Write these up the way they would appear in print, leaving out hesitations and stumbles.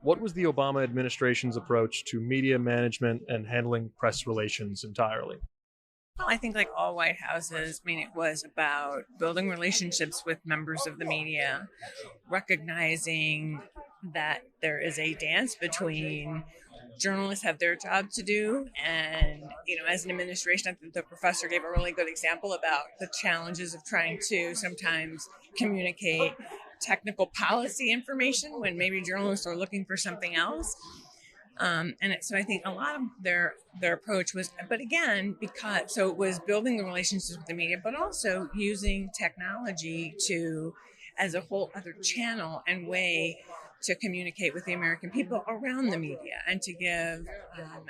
What was the Obama administration's approach to media management and handling press relations entirely? Well, I think like all White Houses, I mean, it was about building relationships with members of the media, recognizing that there is a dance between journalists have their job to do and as an administration, I think the professor gave a really good example about the challenges of trying to sometimes communicate technical policy information when maybe journalists are looking for something else. So I think a lot of their approach was, but again, because so it was building the relationships with the media, but also using technology to as a whole other channel and way to communicate with the American people around the media and to give,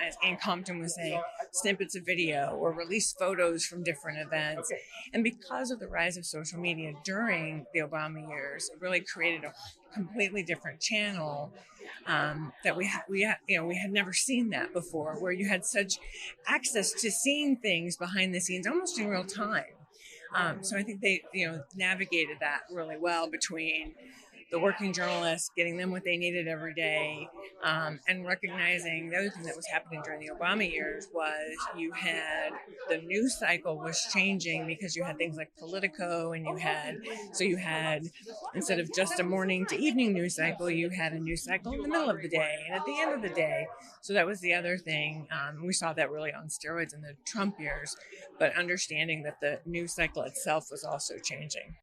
as Ann Compton was saying, snippets of video or release photos from different events. And because of the rise of social media during the Obama years, it really created a completely different channel that we had never seen that before, where you had such access to seeing things behind the scenes almost in real time. So I think they navigated that really well between the working journalists, getting them what they needed every day, and recognizing the other thing that was happening during the Obama years was you had the news cycle was changing because you had things like Politico, and you had instead of just a morning to evening news cycle, you had a news cycle in the middle of the day and at the end of the day. So that was the other thing. We saw that really on steroids in the Trump years, but understanding that the news cycle itself was also changing.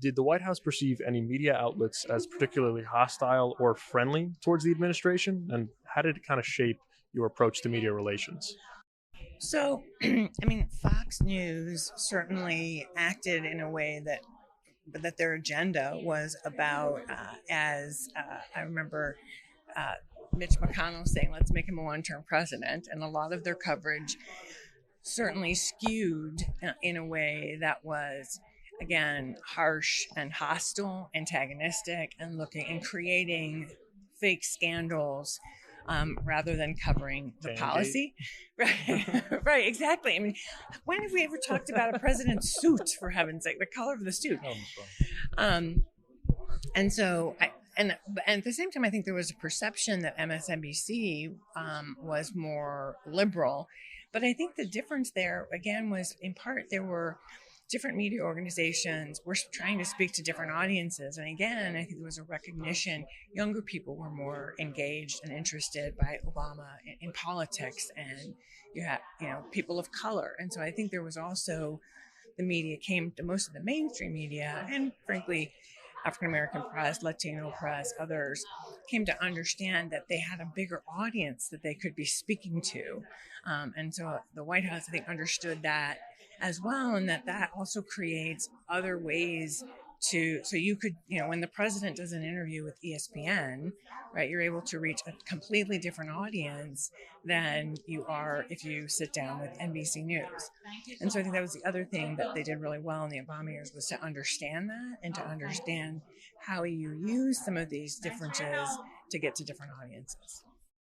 Did the White House perceive any media outlets as particularly hostile or friendly towards the administration? And how did it kind of shape your approach to media relations? So, I mean, Fox News certainly acted in a way that their agenda was about, I remember Mitch McConnell saying, let's make him a one-term president. And a lot of their coverage certainly skewed in a way that was, again, harsh and hostile, antagonistic, and looking and creating fake scandals rather than covering the policy. Right, right, exactly. I mean, when have we ever talked about a president's suit, for heaven's sake, the color of the suit? Um, and so, and at the same time, I think there was a perception that MSNBC was more liberal. But I think the difference there, again, was in part there were different media organizations were trying to speak to different audiences. And again, I think there was a recognition younger people were more engaged and interested by Obama in politics, and you had, people of color. And so I think there was also the media came to most of the mainstream media and frankly, African-American press, Latino press, others came to understand that they had a bigger audience that they could be speaking to. And so the White House, I think, understood that as well, and that also creates other ways so you could, when the president does an interview with ESPN, right, you're able to reach a completely different audience than you are if you sit down with NBC News. And so I think that was the other thing that they did really well in the Obama years was to understand that and to understand how you use some of these differences to get to different audiences.